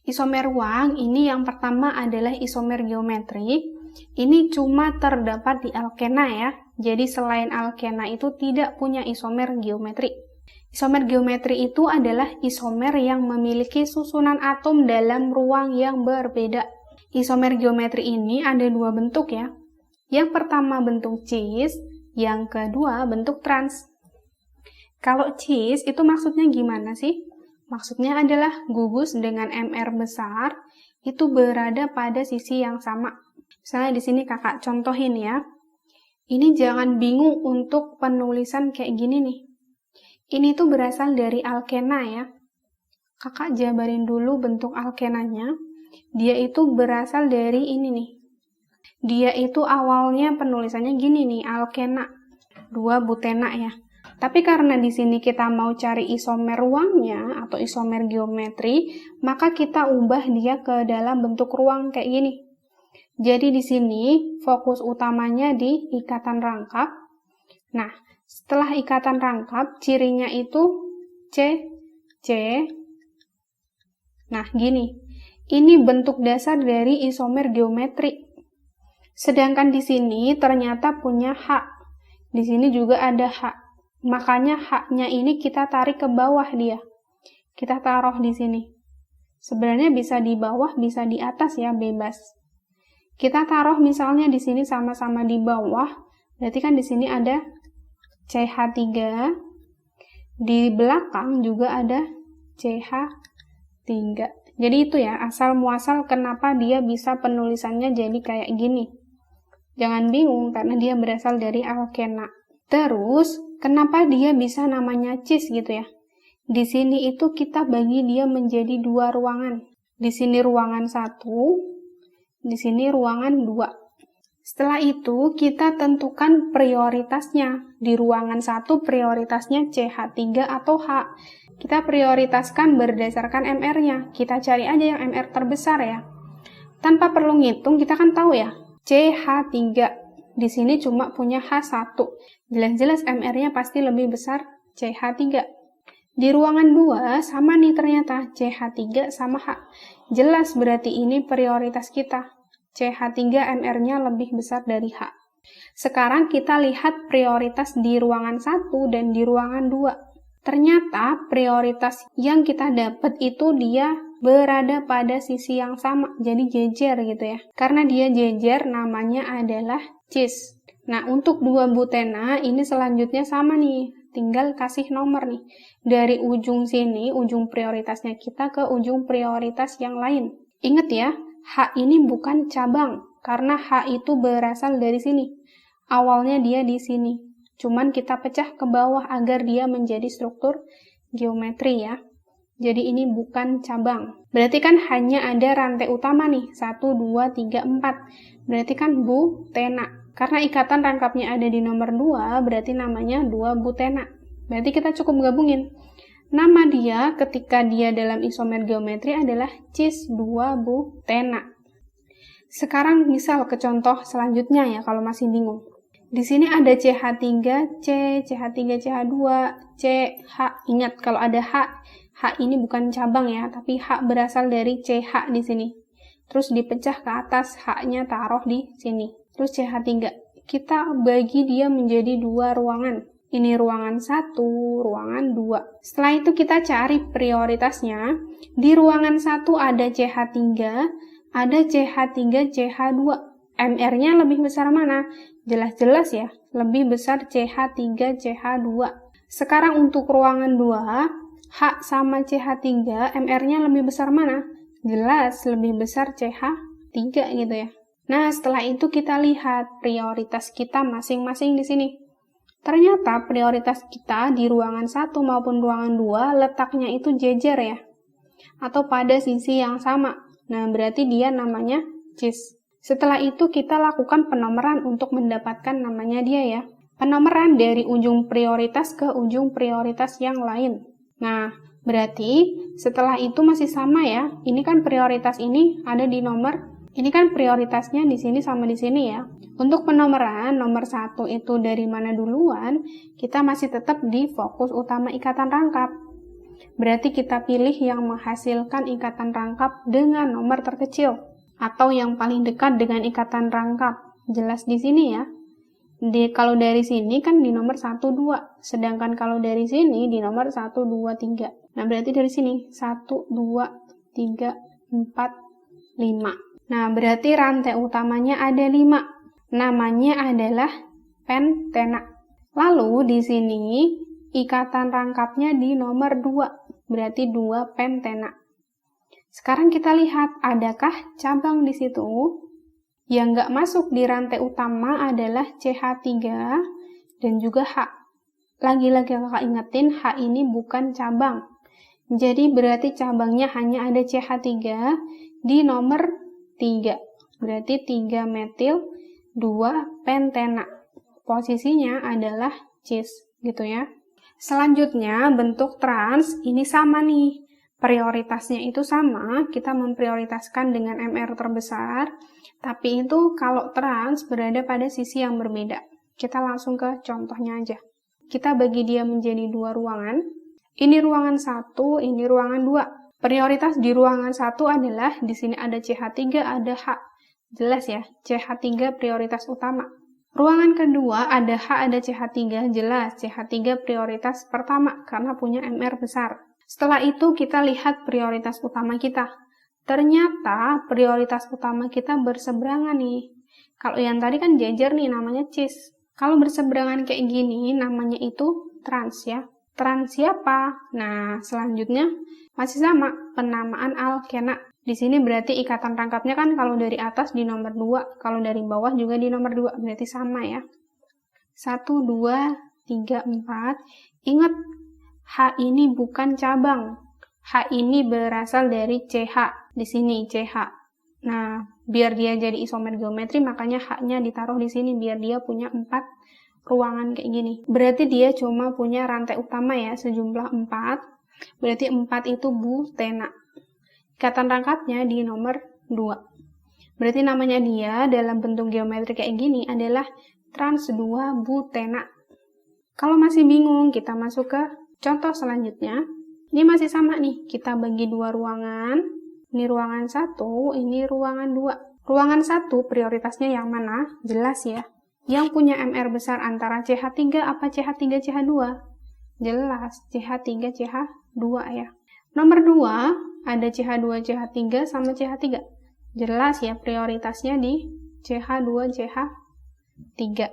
Isomer ruang ini yang pertama adalah isomer geometri. Ini cuma terdapat di alkena ya. Jadi selain alkena itu tidak punya isomer geometri. Isomer geometri itu adalah isomer yang memiliki susunan atom dalam ruang yang berbeda. Isomer geometri ini ada dua bentuk ya. Yang pertama bentuk cis, yang kedua bentuk trans. Kalau cis itu maksudnya gimana sih? Maksudnya adalah gugus dengan MR besar itu berada pada sisi yang sama. Misalnya di sini kakak contohin ya. Ini jangan bingung untuk penulisan kayak gini nih. Ini tuh berasal dari alkena ya. Kakak jabarin dulu bentuk alkenanya. Dia itu berasal dari ini nih. Dia itu awalnya penulisannya gini nih, alkena 2 butena ya. Tapi karena di sini kita mau cari isomer ruangnya atau isomer geometri, maka kita ubah dia ke dalam bentuk ruang kayak gini. Jadi di sini fokus utamanya di ikatan rangkap. Nah, setelah ikatan rangkap, cirinya itu C. Nah, gini. Ini bentuk dasar dari isomer geometri. Sedangkan di sini ternyata punya H. Di sini juga ada H. Makanya H-nya ini kita tarik ke bawah dia. Kita taruh di sini. Sebenarnya bisa di bawah, bisa di atas ya, bebas. Kita taruh misalnya di sini sama-sama di bawah. Berarti kan di sini ada CH3. Di belakang juga ada CH3. Jadi itu ya, asal muasal kenapa dia bisa penulisannya jadi kayak gini. Jangan bingung karena dia berasal dari alkena. Terus, kenapa dia bisa namanya cis gitu ya? Di sini itu kita bagi dia menjadi 2 ruangan. Di sini ruangan 1, di sini ruangan 2. Setelah itu, kita tentukan prioritasnya. Di ruangan 1 prioritasnya CH3 atau H. Kita prioritaskan berdasarkan MR-nya. Kita cari aja yang MR terbesar ya. Tanpa perlu ngitung, kita kan tahu ya. CH3. Di sini cuma punya H1. Jelas-jelas MR-nya pasti lebih besar CH3. Di ruangan 2, sama nih ternyata. CH3 sama H. Jelas berarti ini prioritas kita. CH3 MR-nya lebih besar dari H. Sekarang kita lihat prioritas di ruangan 1 dan di ruangan 2. Ternyata prioritas yang kita dapat itu dia berada pada sisi yang sama, jadi jejer gitu ya. Karena dia jejer, namanya adalah cis. Nah, untuk 2 butena ini selanjutnya sama nih, tinggal kasih nomor nih. Dari ujung sini, ujung prioritasnya kita ke ujung prioritas yang lain. Ingat ya, H ini bukan cabang, karena H itu berasal dari sini. Awalnya dia di sini. Cuman kita pecah ke bawah agar dia menjadi struktur geometri ya. Jadi ini bukan cabang. Berarti kan hanya ada rantai utama nih, 1, 2, 3, 4. Berarti kan butena. Karena ikatan rangkapnya ada di nomor 2, berarti namanya 2 butena. Berarti kita cukup gabungin. Nama dia ketika dia dalam isomer geometri adalah cis 2 butena. Sekarang misal ke contoh selanjutnya ya kalau masih bingung. Di sini ada CH3, C, CH3, CH2, C, H. Ingat, kalau ada H, H ini bukan cabang ya, tapi H berasal dari CH di sini. Terus dipecah ke atas, H-nya taruh di sini. Terus CH3. Kita bagi dia menjadi 2 ruangan. Ini ruangan 1, ruangan 2. Setelah itu kita cari prioritasnya. Di ruangan 1 ada CH3, ada CH3, CH2. MR-nya lebih besar mana? Jelas-jelas ya, lebih besar CH3, CH2. Sekarang untuk ruangan 2, H sama CH3, MR-nya lebih besar mana? Jelas, lebih besar CH3 gitu ya. Nah, setelah itu kita lihat prioritas kita masing-masing di sini. Ternyata prioritas kita di ruangan 1 maupun ruangan 2 letaknya itu jejer ya. Atau pada sisi yang sama. Nah, berarti dia namanya cis. Setelah itu kita lakukan penomoran untuk mendapatkan namanya dia ya. Penomoran dari ujung prioritas ke ujung prioritas yang lain. Nah, berarti setelah itu masih sama ya. Ini kan prioritas ini ada di nomor, ini kan prioritasnya di sini sama di sini ya. Untuk penomoran, nomor 1 itu dari mana duluan, kita masih tetap di fokus utama ikatan rangkap. Berarti kita pilih yang menghasilkan ikatan rangkap dengan nomor terkecil atau yang paling dekat dengan ikatan rangkap. Jelas di sini ya. Kalau dari sini kan di nomor 1, 2. Sedangkan kalau dari sini di nomor 1, 2, 3. Nah, berarti dari sini 1, 2, 3, 4, 5. Nah, berarti rantai utamanya ada 5. Namanya adalah pentena. Lalu di sini ikatan rangkapnya di nomor 2, berarti 2 pentena. Sekarang kita lihat, adakah cabang di situ? Yang nggak masuk di rantai utama adalah CH3 dan juga H. Lagi-lagi kakak ingetin, H ini bukan cabang. Jadi berarti cabangnya hanya ada CH3 di nomor 3. Berarti 3 metil, 2 pentena. Posisinya adalah cis, gitu ya. Selanjutnya, bentuk trans ini sama nih. Prioritasnya itu sama, kita memprioritaskan dengan MR terbesar, tapi itu kalau trans berada pada sisi yang berbeda. Kita langsung ke contohnya aja. Kita bagi dia menjadi 2 ruangan. Ini ruangan 1, ini ruangan 2. Prioritas di ruangan 1 adalah, di sini ada CH3, ada H. Jelas ya, CH3 prioritas utama. Ruangan kedua ada H, ada CH3, jelas CH3 prioritas pertama karena punya MR besar. Setelah itu kita lihat prioritas utama kita. Ternyata prioritas utama kita berseberangan nih. Kalau yang tadi kan jejer nih namanya cis. Kalau berseberangan kayak gini namanya itu trans ya. Trans siapa? Nah, selanjutnya masih sama, penamaan alkena. Di sini berarti ikatan rangkapnya kan kalau dari atas di nomor 2, kalau dari bawah juga di nomor 2, berarti sama ya. 1, 2, 3, 4. Ingat, H ini bukan cabang. H ini berasal dari CH. Di sini CH. Nah, biar dia jadi isomer geometri, makanya H-nya ditaruh di sini, biar dia punya 4 ruangan kayak gini. Berarti dia cuma punya rantai utama ya, sejumlah 4. Berarti 4 itu butena. Ikatan rangkapnya di nomor 2. Berarti namanya dia dalam bentuk geometri kayak gini adalah trans 2 butena. Kalau masih bingung, kita masuk ke contoh selanjutnya. Ini masih sama nih, kita bagi 2 ruangan. Ini ruangan 1, ini ruangan 2. Ruangan 1 prioritasnya yang mana? Jelas ya. Yang punya MR besar antara CH3 apa CH3 CH2? Jelas, CH3 CH2 ya. Nomor 2 ada CH2, CH3 sama CH3. Jelas ya, prioritasnya di CH2, CH3.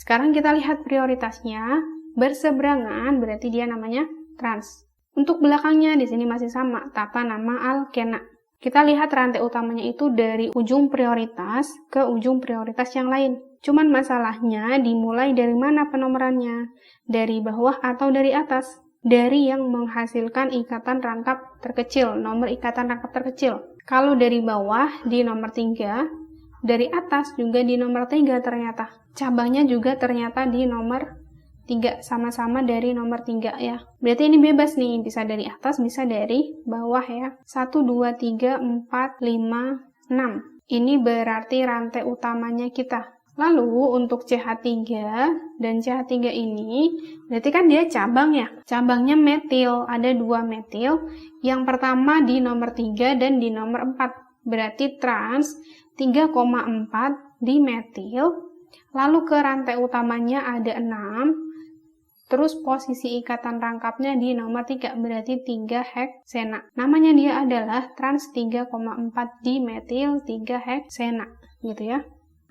Sekarang kita lihat prioritasnya. Berseberangan, berarti dia namanya trans. Untuk belakangnya di sini masih sama, tata nama alkena. Kita lihat rantai utamanya itu dari ujung prioritas ke ujung prioritas yang lain. Cuman masalahnya dimulai dari mana penomorannya? Dari bawah atau dari atas? Dari yang menghasilkan ikatan rangkap terkecil, nomor ikatan rangkap terkecil. Kalau dari bawah di nomor 3, dari atas juga di nomor 3 ternyata. Cabangnya juga ternyata di nomor 3, sama-sama dari nomor 3 ya. Berarti ini bebas nih, bisa dari atas, bisa dari bawah ya. 1, 2, 3, 4, 5, 6. Ini berarti rantai utamanya kita. Lalu untuk CH3 dan CH3 ini, berarti kan dia cabang ya. Cabangnya metil, ada 2 metil. Yang pertama di nomor 3 dan di nomor 4. Berarti trans 3,4 di metil. Lalu ke rantai utamanya ada 6. Terus posisi ikatan rangkapnya di nomor 3, berarti 3 heksena. Namanya dia adalah trans 3,4 di metil 3 heksena, gitu ya.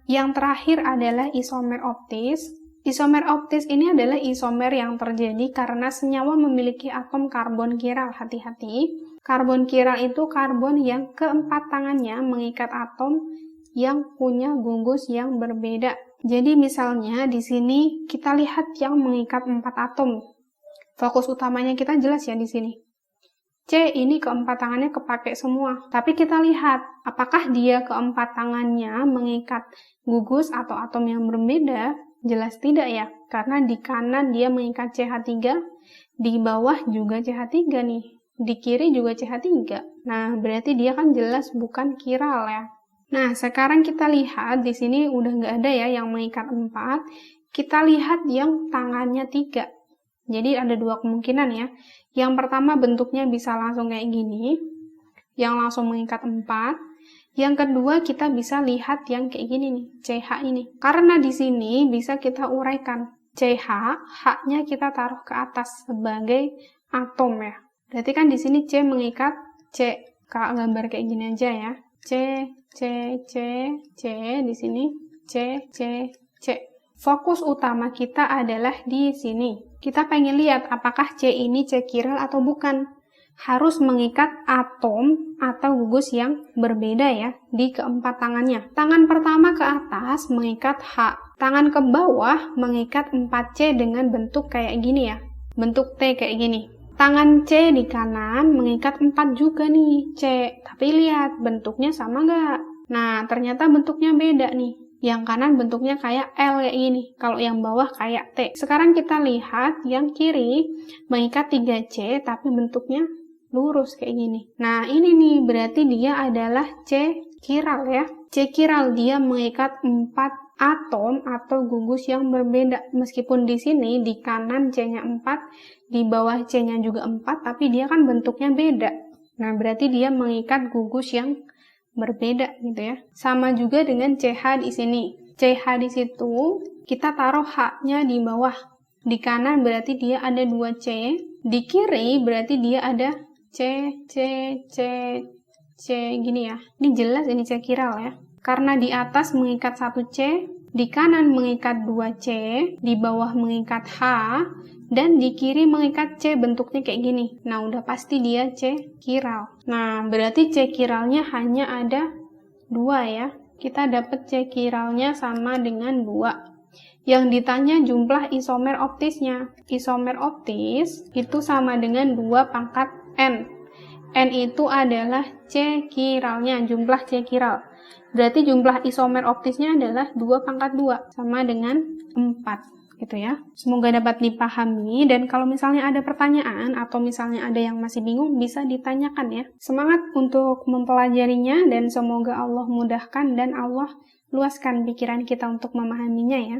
Yang terakhir adalah isomer optis. Isomer optis ini adalah isomer yang terjadi karena senyawa memiliki atom karbon kiral. Hati-hati, karbon kiral itu karbon yang keempat tangannya mengikat atom yang punya gugus yang berbeda. Jadi misalnya di sini kita lihat yang mengikat 4 atom. Fokus utamanya kita jelas ya di sini. C ini keempat tangannya kepake semua. Tapi kita lihat, apakah dia keempat tangannya mengikat gugus atau atom yang berbeda? Jelas tidak ya, karena di kanan dia mengikat CH3, di bawah juga CH3 nih, di kiri juga CH3. Nah, berarti dia kan jelas bukan kiral ya. Nah, sekarang kita lihat di sini udah nggak ada ya yang mengikat 4. Kita lihat yang tangannya 3. Jadi ada dua kemungkinan ya. Yang pertama bentuknya bisa langsung kayak gini, yang langsung mengikat 4. Yang kedua kita bisa lihat yang kayak gini nih, CH ini. Karena di sini bisa kita uraikan. CH, H-nya kita taruh ke atas sebagai atom ya. Berarti kan di sini C mengikat C. Kak gambar kayak gini aja ya. C, di sini C. Fokus utama kita adalah di sini. Kita pengen lihat apakah C ini C chiral atau bukan. Harus mengikat atom atau gugus yang berbeda ya di keempat tangannya. Tangan pertama ke atas mengikat H. Tangan ke bawah mengikat 4C dengan bentuk kayak gini ya. Bentuk T kayak gini. Tangan C di kanan mengikat 4 juga nih, C. Tapi lihat, bentuknya sama nggak? Nah, ternyata bentuknya beda nih. Yang kanan bentuknya kayak L kayak gini. Kalau yang bawah kayak T. Sekarang kita lihat yang kiri mengikat 3C tapi bentuknya lurus kayak gini. Nah, ini nih berarti dia adalah C chiral ya. C chiral dia mengikat 4 atom atau gugus yang berbeda. Meskipun di sini di kanan C-nya 4, di bawah C-nya juga 4, tapi dia kan bentuknya beda. Nah, berarti dia mengikat gugus yang berbeda gitu ya. Sama juga dengan CH di sini. CH di situ kita taruh H-nya di bawah. Di kanan berarti dia ada 2C, di kiri berarti dia ada C gini ya. Ini jelas ini C chiral ya. Karena di atas mengikat 1C, di kanan mengikat 2C, di bawah mengikat H, dan di kiri mengikat C, bentuknya kayak gini. Nah, udah pasti dia C chiral. Nah, berarti C chiralnya hanya ada 2 ya. Kita dapat C chiralnya sama dengan 2. Yang ditanya jumlah isomer optisnya. Isomer optis itu sama dengan 2 pangkat N. N itu adalah C chiralnya, jumlah C chiral. Berarti jumlah isomer optisnya adalah 2 pangkat 2, sama dengan 4, gitu ya. Semoga dapat dipahami, dan kalau misalnya ada pertanyaan, atau misalnya ada yang masih bingung, bisa ditanyakan ya. Semangat untuk mempelajarinya, dan semoga Allah mudahkan, dan Allah luaskan pikiran kita untuk memahaminya ya.